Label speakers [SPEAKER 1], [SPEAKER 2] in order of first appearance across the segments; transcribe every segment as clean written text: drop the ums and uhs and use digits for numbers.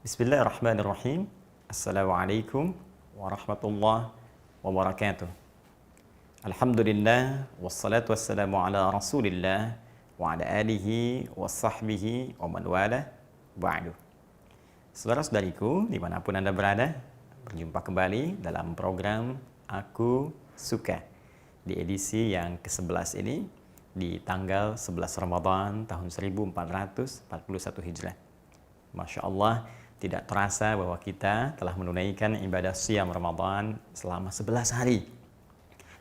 [SPEAKER 1] Bismillahirrahmanirrahim. Assalamualaikum warahmatullahi wabarakatuh. Alhamdulillah wassalatu wassalamu ala Rasulillah wa ala alihi wa sahbihi wa man wala ba'du. Saudara-saudariku dimanapun Anda berada, berjumpa kembali dalam program Aku Suka di edisi yang ke-11 ini di tanggal 11 Ramadan tahun 1441 Hijrah. Masya Allah, tidak terasa bahwa kita telah menunaikan ibadah Siyam Ramadan selama 11 hari.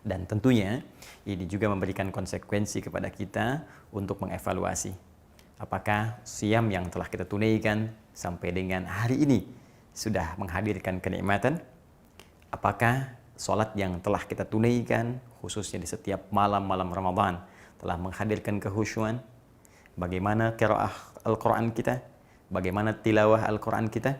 [SPEAKER 1] Dan tentunya ini juga memberikan konsekuensi kepada kita untuk mengevaluasi apakah Siyam yang telah kita tunaikan sampai dengan hari ini sudah menghadirkan kenikmatan, apakah sholat yang telah kita tunaikan khususnya di setiap malam-malam Ramadan telah menghadirkan kehusyuan, bagaimana qiraah Al-Quran kita, bagaimana tilawah Al-Quran kita.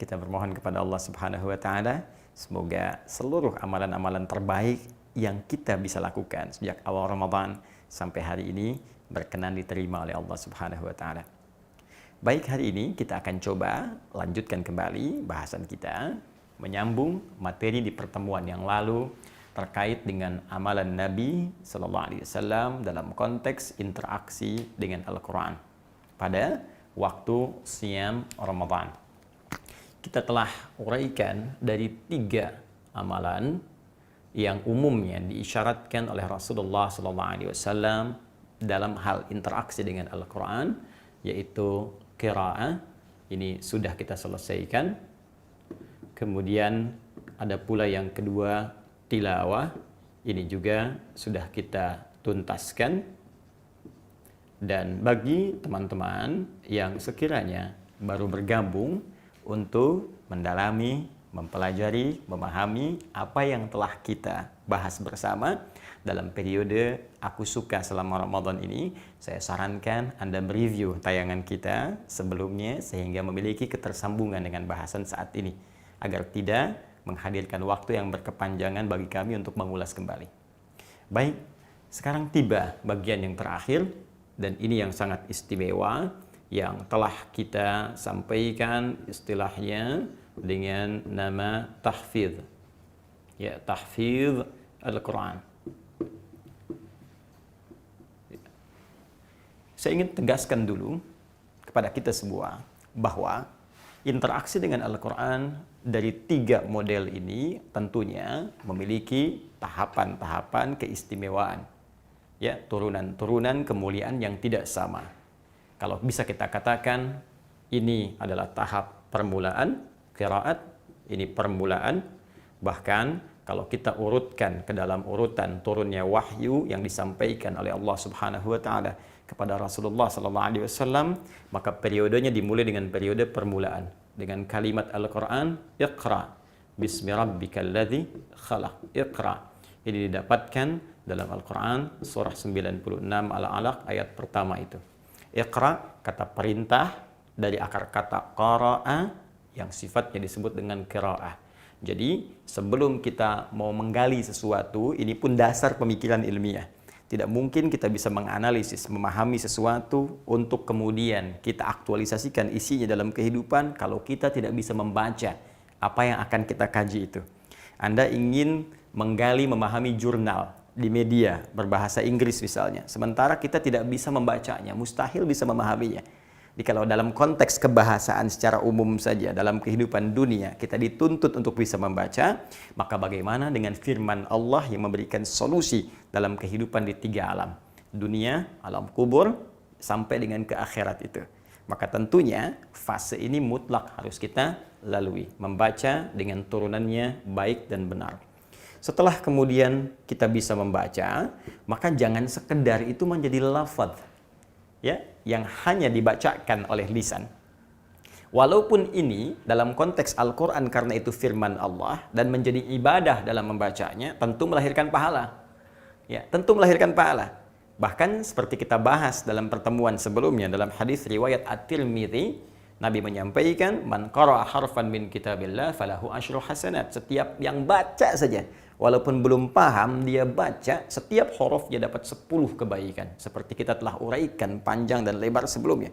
[SPEAKER 1] Kita bermohon kepada Allah Subhanahu wa Ta'ala, semoga seluruh amalan-amalan terbaik yang kita bisa lakukan sejak awal Ramadan sampai hari ini berkenan diterima oleh Allah Subhanahu wa Ta'ala. Baik, hari ini kita akan coba lanjutkan kembali bahasan kita, menyambung materi di pertemuan yang lalu terkait dengan amalan Nabi Sallallahu Alaihi Wasallam dalam konteks interaksi dengan Al-Quran pada waktu Siyam Ramadan. Kita telah uraikan dari 3 amalan yang umumnya diisyaratkan oleh Rasulullah SAW dalam hal interaksi dengan Al-Quran, yaitu qiraah. Ini sudah kita selesaikan. Kemudian ada pula yang kedua, tilawah. Ini juga sudah kita tuntaskan. Dan bagi teman-teman yang sekiranya baru bergabung untuk mendalami, mempelajari, memahami apa yang telah kita bahas bersama dalam periode Aku Suka selama Ramadan ini, saya sarankan Anda mereview tayangan kita sebelumnya sehingga memiliki ketersambungan dengan bahasan saat ini, agar tidak menghadirkan waktu yang berkepanjangan bagi kami untuk mengulas kembali. Baik, sekarang tiba bagian yang terakhir, dan ini yang sangat istimewa yang telah kita sampaikan istilahnya dengan nama tahfidz. Ya, tahfidz Al-Quran. Saya ingin tegaskan dulu kepada kita semua bahwa interaksi dengan Al-Quran dari 3 model ini tentunya memiliki tahapan-tahapan keistimewaan. Ya, turunan-turunan kemuliaan yang tidak sama. Kalau bisa kita katakan ini adalah tahap permulaan qiraat, ini permulaan. Bahkan kalau kita urutkan ke dalam urutan turunnya wahyu yang disampaikan oleh Allah Subhanahu wa Ta'ala kepada Rasulullah sallallahu alaihi wasallam, maka periodenya dimulai dengan periode permulaan dengan kalimat Al-Qur'an, Iqra bismi rabbikal ladzi khalaq. Iqra. Ini didapatkan dalam Al-Quran surah 96 Al-Alaq ayat pertama itu. Iqra, kata perintah dari akar kata qara'a yang sifatnya disebut dengan qira'ah. Jadi sebelum kita mau menggali sesuatu, ini pun dasar pemikiran ilmiah. Tidak mungkin kita bisa menganalisis, memahami sesuatu untuk kemudian kita aktualisasikan isinya dalam kehidupan kalau kita tidak bisa membaca apa yang akan kita kaji itu. Anda ingin menggali, memahami jurnal di media berbahasa Inggris misalnya, sementara kita tidak bisa membacanya, mustahil bisa memahaminya. Jadi kalau dalam konteks kebahasaan secara umum saja dalam kehidupan dunia kita dituntut untuk bisa membaca, maka bagaimana dengan firman Allah yang memberikan solusi dalam kehidupan di 3 alam, dunia, alam kubur, sampai dengan ke akhirat itu. Maka tentunya fase ini mutlak harus kita lalui, membaca dengan turunannya baik dan benar. Setelah kemudian kita bisa membaca, maka jangan sekedar itu menjadi lafaz, ya, yang hanya dibacakan oleh lisan. Walaupun ini dalam konteks Al-Quran karena itu firman Allah dan menjadi ibadah dalam membacanya, tentu melahirkan pahala. Ya, tentu melahirkan pahala. Bahkan seperti kita bahas dalam pertemuan sebelumnya dalam hadis riwayat At-Tirmidzi, Nabi menyampaikan, man qara'a harfan min kitabillah falahu asyru hasanat. Setiap yang baca saja, walaupun belum paham, dia baca, setiap huruf dia dapat 10 kebaikan. Seperti kita telah uraikan panjang dan lebar sebelumnya.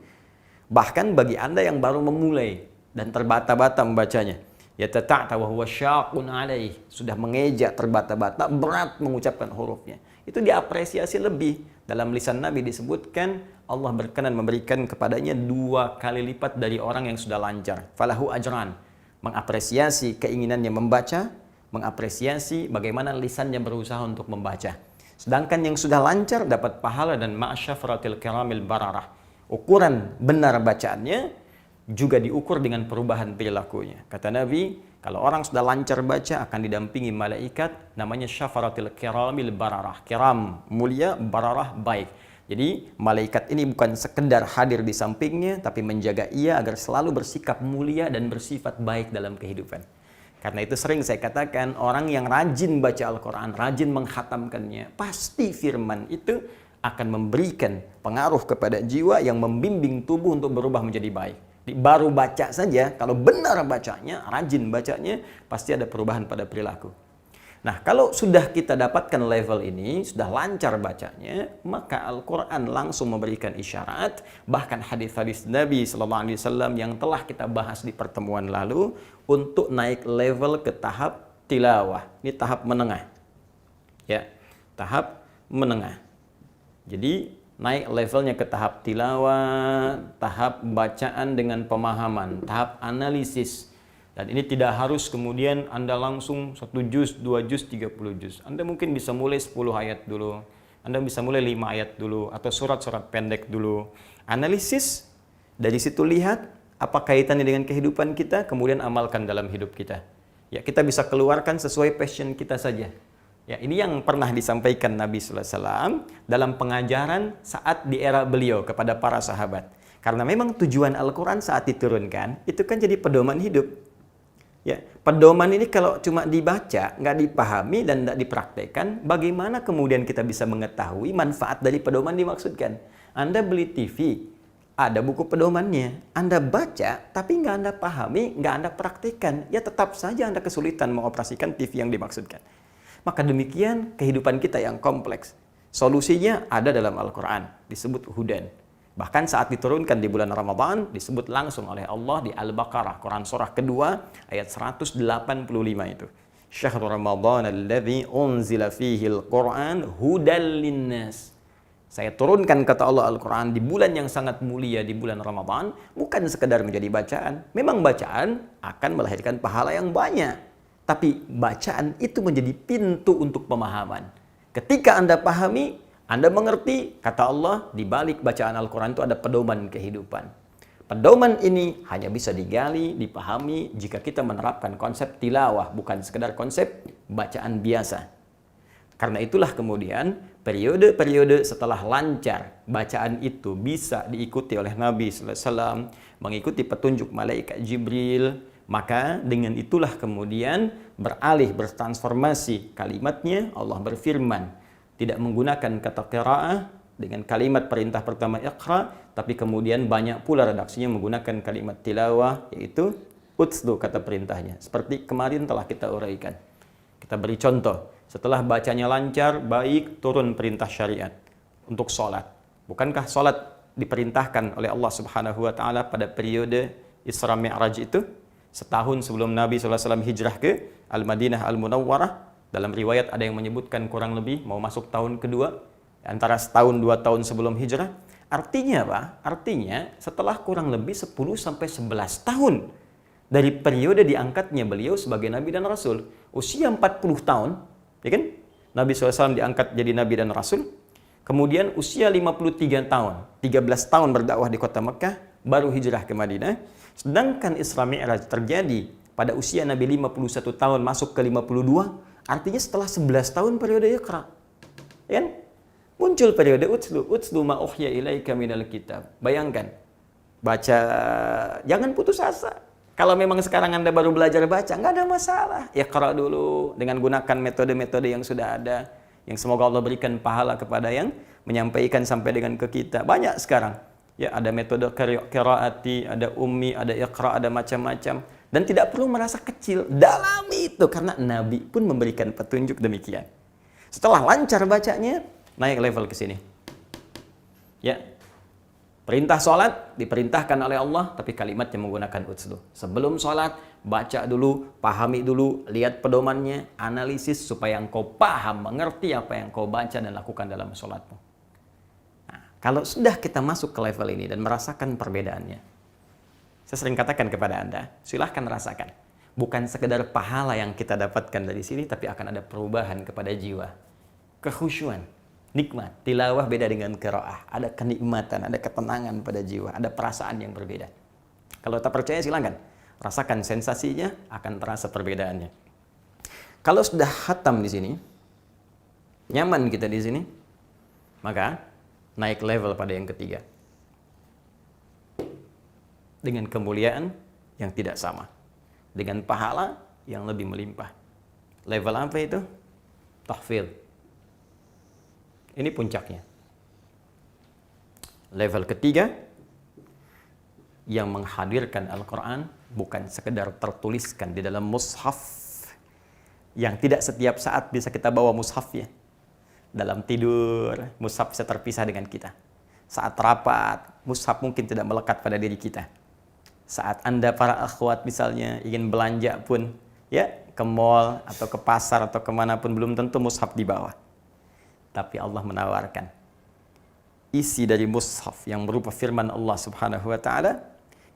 [SPEAKER 1] Bahkan bagi Anda yang baru memulai dan terbata-bata membacanya. Yatata'ta wa huwa syaqun alaih, sudah mengeja terbata-bata, berat mengucapkan hurufnya. Itu diapresiasi lebih. Dalam lisan Nabi disebutkan Allah berkenan memberikan kepadanya 2 kali lipat dari orang yang sudah lancar. Falahu ajran, mengapresiasi keinginannya membaca, mengapresiasi bagaimana lisannya berusaha untuk membaca. Sedangkan yang sudah lancar dapat pahala dan ma'syafaratil kiramil bararah. Ukuran benar bacaannya juga diukur dengan perubahan perilakunya. Kata Nabi, kalau orang sudah lancar baca akan didampingi malaikat namanya syafaratil kiramil bararah. Kiram mulia, bararah baik. Jadi malaikat ini bukan sekedar hadir di sampingnya, tapi menjaga ia agar selalu bersikap mulia dan bersifat baik dalam kehidupan. Karena itu sering saya katakan, orang yang rajin baca Al-Quran, rajin menghatamkannya, pasti firman itu akan memberikan pengaruh kepada jiwa yang membimbing tubuh untuk berubah menjadi baik. Baru baca saja, kalau benar bacanya, rajin bacanya, pasti ada perubahan pada perilaku. Nah, kalau sudah kita dapatkan level ini, sudah lancar bacanya, maka Al-Quran langsung memberikan isyarat, bahkan hadis-hadis Nabi SAW yang telah kita bahas di pertemuan lalu, untuk naik level ke tahap tilawah. Ini tahap menengah. Ya, tahap menengah. Jadi, naik levelnya ke tahap tilawah, tahap bacaan dengan pemahaman, tahap analisis. Dan ini tidak harus kemudian Anda langsung 1 juz, 2 juz, 30 juz. Anda mungkin bisa mulai 10 ayat dulu. Anda bisa mulai 5 ayat dulu, atau surat-surat pendek dulu. Analisis, dari situ lihat apa kaitannya dengan kehidupan kita, kemudian amalkan dalam hidup kita. Ya, kita bisa keluarkan sesuai passion kita saja. Ya, ini yang pernah disampaikan Nabi SAW dalam pengajaran saat di era beliau kepada para sahabat. Karena memang tujuan Al-Quran saat diturunkan, itu kan jadi pedoman hidup. Ya, pedoman ini kalau cuma dibaca, nggak dipahami dan nggak dipraktekkan, bagaimana kemudian kita bisa mengetahui manfaat dari pedoman dimaksudkan? Anda beli TV, ada buku pedomannya. Anda baca, tapi nggak Anda pahami, nggak Anda praktekkan, ya tetap saja Anda kesulitan mengoperasikan TV yang dimaksudkan. Maka demikian kehidupan kita yang kompleks. Solusinya ada dalam Al-Quran, disebut hudan. Bahkan saat diturunkan di bulan Ramadan, disebut langsung oleh Allah di Al-Baqarah, Quran surah kedua, ayat 185 itu. Syahrul Ramadan alladzi unzila fihi al-Quran hudal linnas. Saya turunkan kata Allah Al-Quran di bulan yang sangat mulia, di bulan Ramadan, bukan sekedar menjadi bacaan. Memang bacaan akan melahirkan pahala yang banyak. Tapi bacaan itu menjadi pintu untuk pemahaman. Ketika Anda pahami, Anda mengerti, kata Allah, di balik bacaan Al-Quran itu ada pedoman kehidupan. Pedoman ini hanya bisa digali, dipahami jika kita menerapkan konsep tilawah, bukan sekedar konsep bacaan biasa. Karena itulah kemudian periode-periode setelah lancar bacaan itu bisa diikuti oleh Nabi SAW, mengikuti petunjuk malaikat Jibril. Maka dengan itulah kemudian bertransformasi kalimatnya. Allah berfirman, tidak menggunakan kata qiraah dengan kalimat perintah pertama iqra, tapi kemudian banyak pula redaksinya menggunakan kalimat tilawah, yaitu utslu kata perintahnya. Seperti kemarin telah kita uraikan. Kita beri contoh, setelah bacanya lancar, baik, turun perintah syariat untuk sholat. Bukankah sholat diperintahkan oleh Allah Subhanahu wa Ta'ala pada periode Isra Mi'raj itu? Setahun sebelum Nabi SAW hijrah ke Al-Madinah Al-Munawwarah. Dalam riwayat ada yang menyebutkan kurang lebih mau masuk tahun kedua, antara setahun 2 tahun sebelum hijrah. Artinya apa? Artinya setelah kurang lebih 10-11 tahun dari periode diangkatnya beliau sebagai Nabi dan Rasul. Usia 40 tahun, ya kan? Nabi SAW diangkat jadi Nabi dan Rasul. Kemudian usia 53 tahun, 13 tahun berdakwah di kota Mekah, baru hijrah ke Madinah. Sedangkan Isra Mi'raj terjadi pada usia Nabi 51 tahun masuk ke 52, artinya setelah 11 tahun periode Iqra. Ya kan? Muncul periode utslu ma uhya ilaika minal kitab. Bayangkan, baca, jangan putus asa. Kalau memang sekarang Anda baru belajar baca, nggak ada masalah. Iqra dulu dengan gunakan metode-metode yang sudah ada, yang semoga Allah berikan pahala kepada yang menyampaikan sampai dengan ke kita. Banyak sekarang. Ya, ada metode qiraati, ada ummi, ada iqra, ada macam-macam. Dan tidak perlu merasa kecil, dalami itu. Karena Nabi pun memberikan petunjuk demikian. Setelah lancar bacanya, naik level ke sini. Ya, Perintah sholat diperintahkan oleh Allah, tapi kalimatnya menggunakan utslu. Sebelum sholat, baca dulu, pahami dulu, lihat pedomannya, analisis supaya engkau paham, mengerti apa yang kau baca dan lakukan dalam sholatmu. Nah, kalau sudah kita masuk ke level ini dan merasakan perbedaannya, saya sering katakan kepada Anda, silahkan rasakan. Bukan sekedar pahala yang kita dapatkan dari sini, tapi akan ada perubahan kepada jiwa. Kekhusyuan. Nikmat, tilawah beda dengan qiraah. Ada kenikmatan, ada ketenangan pada jiwa, ada perasaan yang berbeda. Kalau tak percaya silakan, rasakan sensasinya, akan terasa perbedaannya. Kalau sudah khatam di sini, nyaman kita di sini, maka naik level pada yang ketiga. Dengan kemuliaan yang tidak sama. Dengan pahala yang lebih melimpah. Level apa itu? Tahfidz. Ini puncaknya. Level ketiga, yang menghadirkan Al-Quran bukan sekedar tertuliskan di dalam mushaf, yang tidak setiap saat bisa kita bawa mushafnya. Dalam tidur, mushaf bisa terpisah dengan kita. Saat rapat, mushaf mungkin tidak melekat pada diri kita. Saat Anda para akhwat misalnya ingin belanja pun, ya ke mall atau ke pasar atau kemanapun, belum tentu mushaf di bawah. Tapi Allah menawarkan isi dari mushaf yang berupa firman Allah Subhanahu wa taala,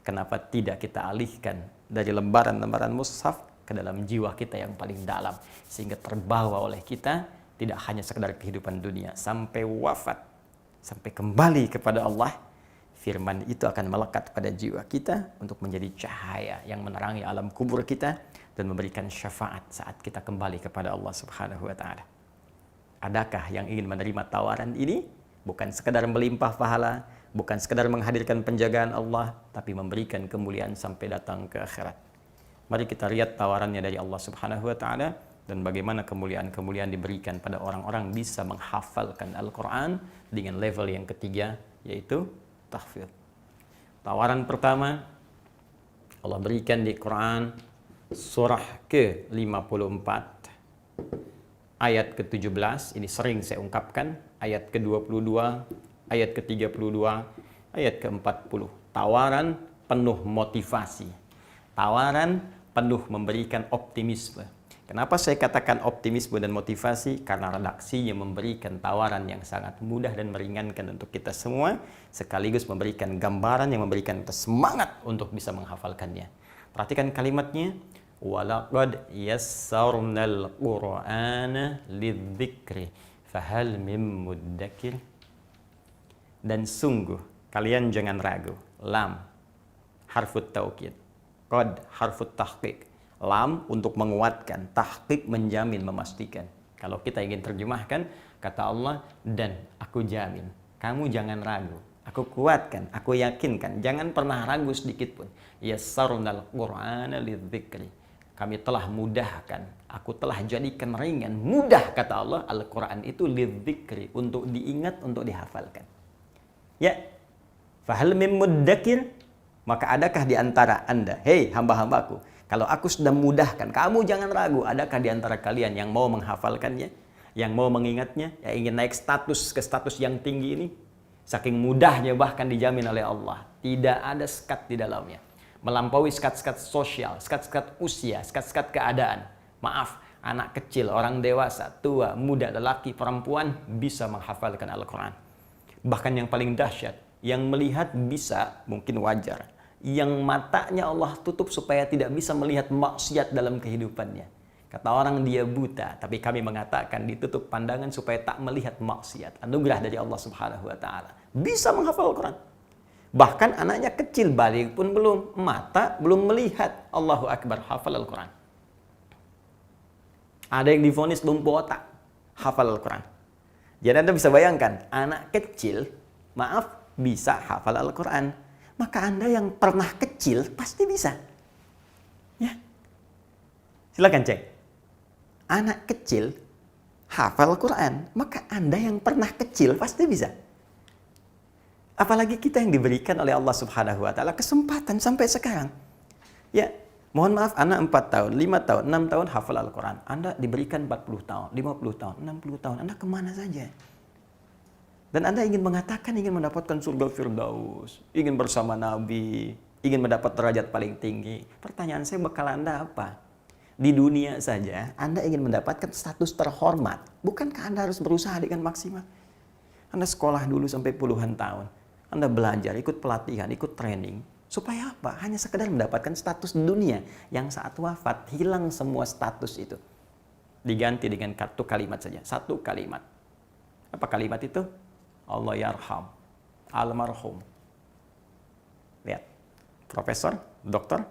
[SPEAKER 1] kenapa tidak kita alihkan dari lembaran-lembaran mushaf ke dalam jiwa kita yang paling dalam, sehingga terbawa oleh kita tidak hanya sekedar kehidupan dunia, sampai wafat, sampai kembali kepada Allah. Firman itu akan melekat pada jiwa kita untuk menjadi cahaya yang menerangi alam kubur kita dan memberikan syafaat saat kita kembali kepada Allah Subhanahu wa taala. Adakah yang ingin menerima tawaran ini? Bukan sekedar melimpah pahala, bukan sekedar menghadirkan penjagaan Allah, tapi memberikan kemuliaan sampai datang ke akhirat. Mari kita lihat tawarannya dari Allah Subhanahu wa taala dan bagaimana kemuliaan-kemuliaan diberikan pada orang-orang bisa menghafalkan Al-Qur'an dengan level yang ketiga, yaitu tahfidz. Tawaran pertama Allah berikan di Quran surah ke-54 ayat ke-17, ini sering saya ungkapkan, ayat ke-22, ayat ke-32, ayat ke-40. Tawaran penuh motivasi. Tawaran penuh memberikan optimisme. Kenapa saya katakan optimisme dan motivasi? Karena redaksinya memberikan tawaran yang sangat mudah dan meringankan untuk kita semua, sekaligus memberikan gambaran yang memberikan kita semangat untuk bisa menghafalkannya. Perhatikan kalimatnya. وَلَقَدْ يَسَّرْنَا الْقُرْآنَ لِلذِّكْرِ فَهَلْ مِن مُدَّكِرٍ. Dan sungguh, kalian jangan ragu. Lam, harfut taukid. Qad, harfut tahqiq. Lam untuk menguatkan, tahqiq menjamin, memastikan. Kalau kita ingin terjemahkan, kata Allah, dan aku jamin. Kamu jangan ragu. Aku kuatkan, aku yakinkan. Jangan pernah ragu sedikit pun. Yassarnal Qur'ana lidzikri. Kami telah mudahkan, aku telah jadikan ringan, mudah kata Allah, Al-Quran itu lidzikri, untuk diingat, untuk dihafalkan. Ya, fahal mim muddakir, maka adakah di antara Anda, hei hamba-hambaku, kalau aku sudah mudahkan, kamu jangan ragu, adakah di antara kalian yang mau menghafalkannya, yang mau mengingatnya, yang ingin naik status ke status yang tinggi ini? Saking mudahnya bahkan dijamin oleh Allah, tidak ada sekat di dalamnya. Melampaui sekat-sekat sosial, sekat-sekat usia, sekat-sekat keadaan. Maaf, anak kecil, orang dewasa, tua, muda, lelaki, perempuan bisa menghafalkan Al-Quran. Bahkan yang paling dahsyat, yang melihat bisa, mungkin wajar. Yang matanya Allah tutup supaya tidak bisa melihat maksiat dalam kehidupannya. Kata orang dia buta, tapi kami mengatakan ditutup pandangan supaya tak melihat maksiat. Anugerah dari Allah Subhanahu wa taala. Bisa menghafal Al-Quran. Bahkan anaknya kecil, balik pun belum, mata belum melihat. Allahu Akbar, hafal Al-Quran. Ada yang divonis lumpuh otak, hafal Al-Quran. Jadi Anda bisa bayangkan, anak kecil, maaf, bisa hafal Al-Quran. Maka Anda yang pernah kecil, pasti bisa. Ya, silakan cek. Anak kecil, hafal Al-Quran. Maka Anda yang pernah kecil, pasti bisa. Apalagi kita yang diberikan oleh Allah Subhanahu wa taala kesempatan sampai sekarang. Ya, mohon maaf, anak 4 tahun, 5 tahun, 6 tahun hafal Al-Quran. Anda diberikan 40 tahun, 50 tahun, 60 tahun. Anda kemana saja? Dan Anda ingin mengatakan ingin mendapatkan surga Firdaus, ingin bersama Nabi, ingin mendapat derajat paling tinggi. Pertanyaan saya, bekal Anda apa? Di dunia saja Anda ingin mendapatkan status terhormat. Bukankah Anda harus berusaha dengan maksimal? Anda sekolah dulu sampai puluhan tahun. Anda belajar, ikut pelatihan, ikut training. Supaya apa? Hanya sekedar mendapatkan status dunia. Yang saat wafat hilang semua status itu. Diganti dengan satu kalimat saja. Satu kalimat. Apa kalimat itu? Allah yarham, almarhum. Lihat, profesor, dokter,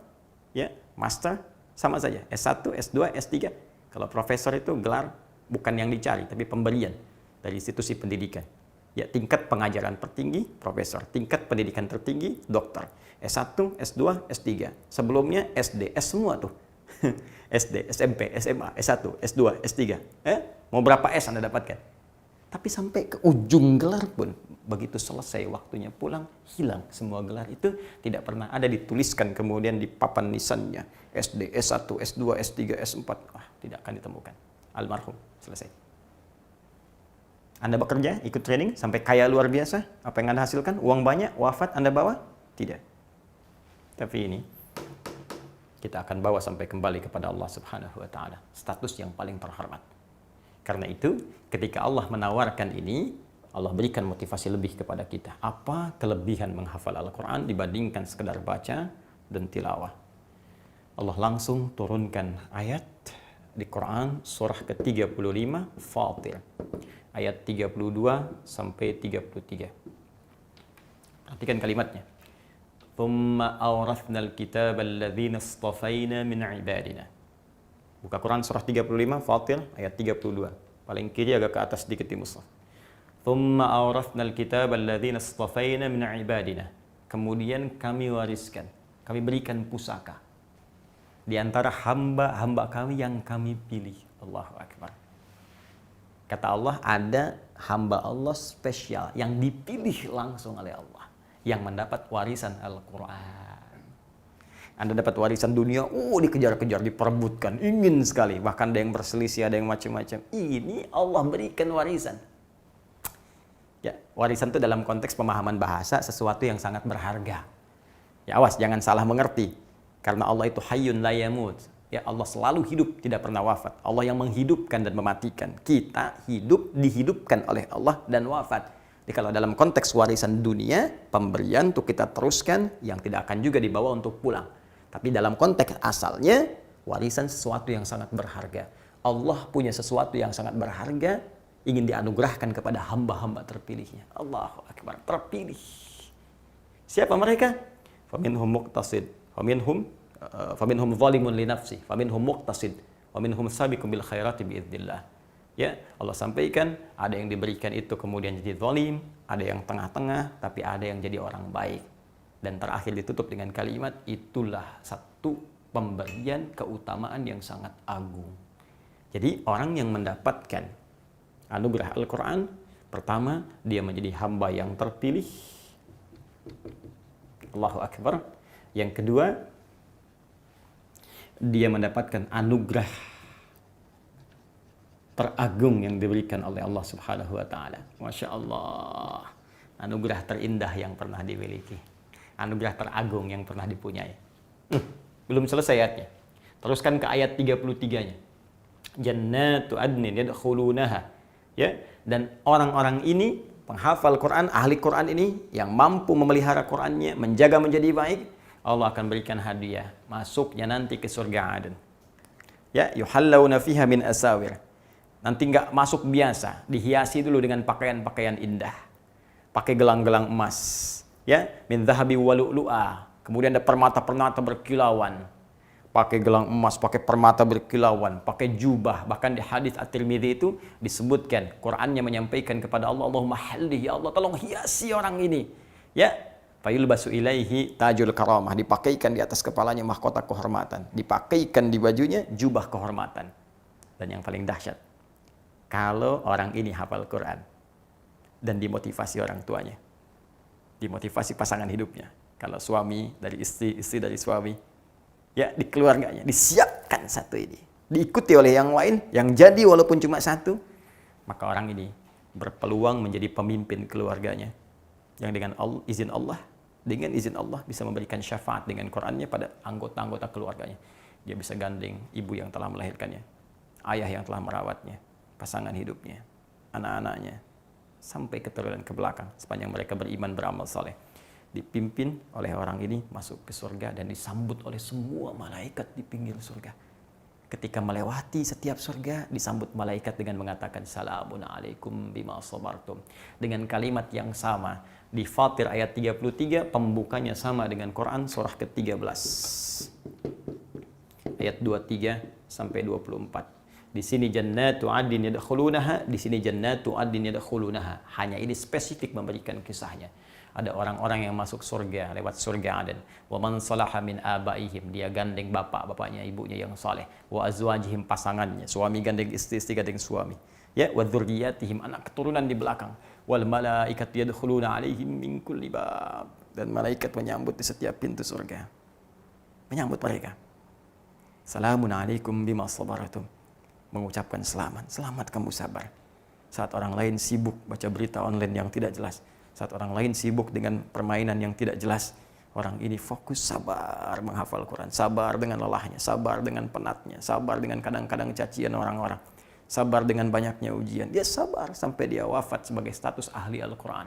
[SPEAKER 1] ya, master, sama saja. S1, S2, S3. Kalau profesor itu gelar bukan yang dicari, tapi pemberian dari institusi pendidikan. Ya, tingkat pengajaran tertinggi, profesor. Tingkat pendidikan tertinggi, dokter. S1, S2, S3. Sebelumnya SD, S semua tuh. SD, SMP, SMA, S1, S2, S3. Mau berapa S Anda dapatkan? Tapi sampai ke ujung gelar pun, begitu selesai waktunya pulang, hilang semua gelar itu, tidak pernah ada dituliskan kemudian di papan nisannya. SD, S1, S2, S3, S4. Tidak akan ditemukan. Almarhum, selesai. Anda bekerja, ikut training, sampai kaya luar biasa. Apa yang Anda hasilkan? Uang banyak, wafat Anda bawa? Tidak. Tapi ini, kita akan bawa sampai kembali kepada Allah Subhanahu wa Ta'ala. Status yang paling terhormat. Karena itu, ketika Allah menawarkan ini, Allah berikan motivasi lebih kepada kita. Apa kelebihan menghafal Al-Quran dibandingkan sekedar baca dan tilawah? Allah langsung turunkan ayat di Quran surah ke-35 Fatir. Ayat 32 sampai 33. Perhatikan kalimatnya. Thumma awrathnal kitaba alladhina istafayna min ibadina. Buka Quran surah 35 Fatir ayat 32. Paling kiri agak ke atas sedikit di mushaf. Thumma awrathnal kitaba alladhina istafayna min ibadina. Kemudian kami wariskan, kami berikan pusaka di antara hamba-hamba kami yang kami pilih. Allahu Akbar. Kata Allah, ada hamba Allah spesial yang dipilih langsung oleh Allah yang mendapat warisan Al-Quran. Anda dapat warisan dunia, dikejar-kejar, diperebutkan, ingin sekali. Bahkan ada yang berselisih, ada yang macam-macam. Ini Allah berikan warisan. Ya, warisan itu dalam konteks pemahaman bahasa sesuatu yang sangat berharga. Ya, awas, jangan salah mengerti. Karena Allah itu hayyun la yamut. Ya, Allah selalu hidup, tidak pernah wafat. Allah yang menghidupkan dan mematikan. Kita hidup, dihidupkan oleh Allah dan wafat. Jadi kalau dalam konteks warisan dunia, pemberian untuk kita teruskan, yang tidak akan juga dibawa untuk pulang. Tapi dalam konteks asalnya, warisan sesuatu yang sangat berharga. Allah punya sesuatu yang sangat berharga, ingin dianugerahkan kepada hamba-hamba terpilihnya. Allahu Akbar, terpilih. Siapa mereka? Faminhum muqtasid, faminhum zalimun li nafsi, faminhum muqtasid, faminhum sabiqun bil khairati biidznillah. Ya, Allah sampaikan, ada yang diberikan itu kemudian jadi zalim, ada yang tengah-tengah, tapi ada yang jadi orang baik. Dan terakhir ditutup dengan kalimat, itulah satu pemberian keutamaan yang sangat agung. Jadi orang yang mendapatkan anugerah Al-Quran, pertama, dia menjadi hamba yang terpilih. Allahu Akbar. Yang kedua, dia mendapatkan anugerah teragung yang diberikan oleh Allah Subhanahu wa Ta'ala. Masya Allah. Anugerah terindah yang pernah dimiliki. Anugerah teragung yang pernah dipunyai. Belum selesai ayatnya. Teruskan ke ayat 33-nya. Jannatu adnin yadkhulunaha. Ya, dan orang-orang ini, penghafal Quran, ahli Quran ini yang mampu memelihara Qurannya, menjaga menjadi baik, Allah akan berikan hadiah masuknya nanti ke surga Aden. Ya, yuhallawna fiha min asawir. Nanti enggak masuk biasa, dihiasi dulu dengan pakaian-pakaian indah. Pakai gelang-gelang emas. Ya, min dhahabi wa lu'lu'a. Kemudian ada permata-permata berkilauan. Pakai gelang emas, pakai permata berkilauan, pakai jubah. Bahkan di hadis At-Tirmidzi itu disebutkan, Qur'annya menyampaikan kepada Allah, Allahumma halli, ya Allah tolong hiasi orang ini. Ya, fayulbasu ilaihi tajul karamah, dipakaikan di atas kepalanya mahkota kehormatan, dipakaikan di bajunya jubah kehormatan. Dan yang paling dahsyat, kalau orang ini hafal Quran dan dimotivasi orang tuanya, dimotivasi pasangan hidupnya. Kalau suami dari istri, istri dari suami, ya di keluarganya disiapkan satu ini, diikuti oleh yang lain, yang jadi walaupun cuma satu, maka orang ini berpeluang menjadi pemimpin keluarganya, yang dengan izin Allah bisa memberikan syafaat dengan Qur'annya pada anggota-anggota keluarganya. Dia bisa gandeng ibu yang telah melahirkannya, ayah yang telah merawatnya, pasangan hidupnya, anak-anaknya, sampai keturunan ke belakang, sepanjang mereka beriman beramal saleh. Dipimpin oleh orang ini masuk ke surga dan disambut oleh semua malaikat di pinggir surga. Ketika melewati setiap surga, disambut malaikat dengan mengatakan salamun alaikum bima sabartum. Dengan kalimat yang sama. Di Fatir ayat 33, pembukanya sama dengan Quran surah ke-13. Ayat 23 sampai 24. Di sini jannatu adin yadkhulunaha, di sini jannatu adin yadkhulunaha. Hanya ini spesifik memberikan kisahnya. Ada orang-orang yang masuk surga lewat surga Aden. Wa man salaha min abaihim, dia gandeng bapak-bapaknya, ibunya yang saleh. Wa azwajihim, pasangannya, suami gandeng istri, istri gandeng suami. Ya, wa dzurriyyatihim, anak keturunan di belakang. Wal malaikatu yadkhuluna alaihim min kulli bab, dan malaikat menyambut di setiap pintu surga. Menyambut mereka. Salamun alaikum bima sabartum. Mengucapkan selamat kamu sabar. Saat orang lain sibuk baca berita online yang tidak jelas, saat orang lain sibuk dengan permainan yang tidak jelas, orang ini fokus sabar menghafal Quran, sabar dengan lelahnya, sabar dengan penatnya, sabar dengan kadang-kadang cacian orang-orang, sabar dengan banyaknya ujian. Dia sabar sampai dia wafat sebagai status ahli Al-Quran.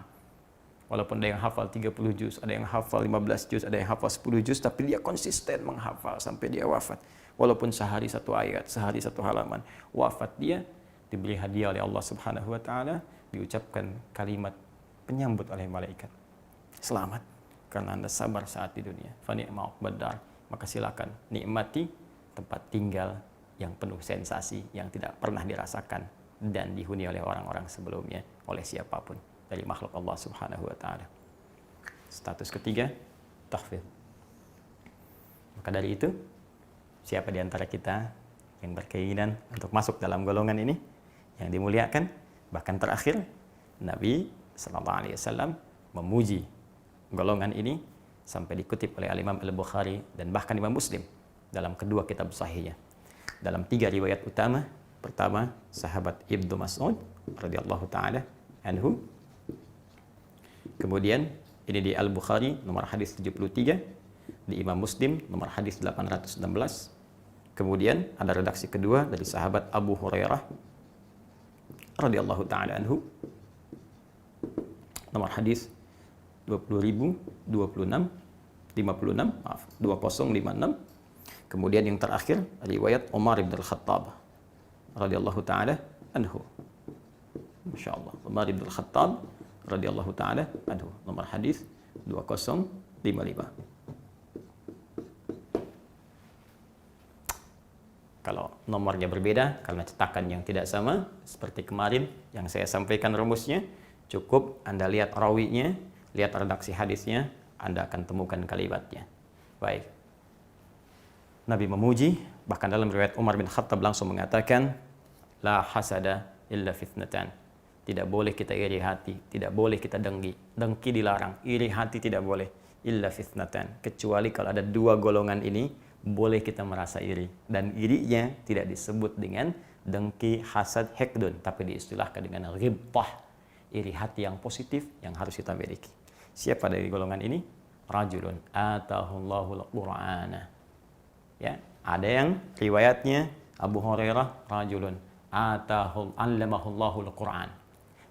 [SPEAKER 1] Walaupun ada yang hafal 30 juz, ada yang hafal 15 juz, ada yang hafal 10 juz, tapi dia konsisten menghafal sampai dia wafat. Walaupun sehari satu ayat, sehari satu halaman, wafat dia diberi hadiah oleh Allah Subhanahu wa taala, diucapkan kalimat penyambut oleh malaikat. Selamat karena Anda sabar saat di dunia. Fa ni'ma uqbad dar. Maka silakan nikmati tempat tinggal yang penuh sensasi yang tidak pernah dirasakan dan dihuni oleh orang-orang sebelumnya, oleh siapapun dari makhluk Allah Subhanahu wa taala. Status ketiga, tahfidz. Maka dari itu, siapa di antara kita yang berkeinginan untuk masuk dalam golongan ini yang dimuliakan? Bahkan terakhir Nabi sallallahu alaihi wasallam memuji golongan ini sampai dikutip oleh Imam Al-Bukhari dan bahkan Imam Muslim dalam kedua kitab sahihnya. Dalam 3 riwayat utama. Pertama, sahabat Ibnu Mas'ud radhiyallahu taala anhu. Kemudian ini di Al-Bukhari nomor hadis 73, di Imam Muslim nomor hadis 816. Kemudian ada redaksi kedua dari sahabat Abu Hurairah radhiyallahu taala anhu, nomor hadis 20.026, 2056. Kemudian yang terakhir riwayat Umar bin Al-Khattab radhiyallahu taala anhu. Masyaallah, Umar bin Al-Khattab radhiyallahu taala anhu, nomor hadis 2055. Kalau nomornya berbeda karena cetakan yang tidak sama, seperti kemarin yang saya sampaikan rumusnya, cukup Anda lihat rawinya, lihat redaksi hadisnya, Anda akan temukan kalimatnya. Baik. Nabi memuji, bahkan dalam riwayat Umar bin Khattab langsung mengatakan, la hasada illa fitnatan. Tidak boleh kita iri hati, tidak boleh kita dengki. Dengki dilarang, iri hati tidak boleh. Illa fitnatan. Kecuali kalau ada dua golongan ini, boleh kita merasa iri. Dan irinya tidak disebut dengan dengki, hasad, hekdun, tapi diistilahkan dengan ghibtah, iri hati yang positif yang harus kita miliki. Siapa dari golongan ini? Rajulun atahullahul Qur'ana. Ya, ada yang riwayatnya Abu Hurairah, rajulun allamahullahul Qur'an.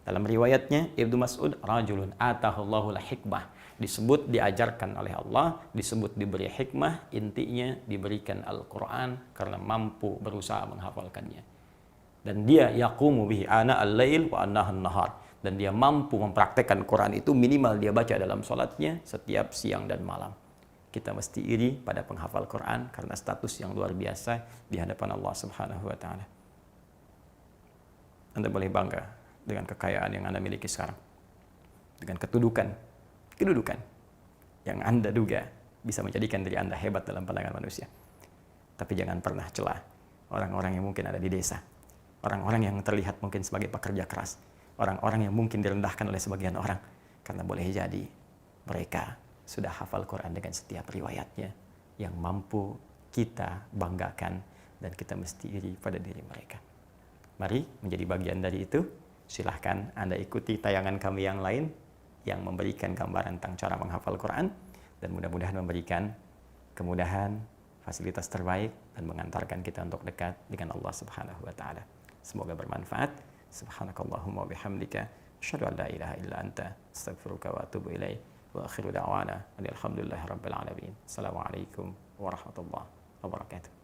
[SPEAKER 1] Dalam riwayatnya Ibnu Mas'ud, rajulun atahullahul hikmah. Disebut diajarkan oleh Allah, disebut diberi hikmah, intinya diberikan Al-Quran karena mampu berusaha menghafalkannya. Dan dia yaqumu bihi ana al-lail wa ana an-nahar. Dan dia mampu mempraktekkan Quran itu minimal dia baca dalam sholatnya setiap siang dan malam. Kita mesti iri pada penghafal Quran karena status yang luar biasa di hadapan Allah Subhanahu wa taala. Anda boleh bangga dengan kekayaan yang Anda miliki sekarang. Dengan kedudukan yang Anda duga bisa menjadikan diri Anda hebat dalam pandangan manusia. Tapi jangan pernah celah orang-orang yang mungkin ada di desa, orang-orang yang terlihat mungkin sebagai pekerja keras, orang-orang yang mungkin direndahkan oleh sebagian orang, karena boleh jadi mereka sudah hafal Quran dengan setiap riwayatnya yang mampu kita banggakan dan kita mesti iri pada diri mereka. Mari menjadi bagian dari itu. silahkan Anda ikuti tayangan kami yang lain yang memberikan gambaran tentang cara menghafal Quran dan mudah-mudahan memberikan kemudahan, fasilitas terbaik dan mengantarkan kita untuk dekat dengan Allah Subhanahu wa taala. Semoga bermanfaat. Subhanakallahumma wa bihamdika asyhadu an la ilaha illa anta astaghfiruka wa atubu ilaik. Wa akhiru da'wana alhamdulillahirabbil alamin. Assalamualaikum warahmatullahi wabarakatuh.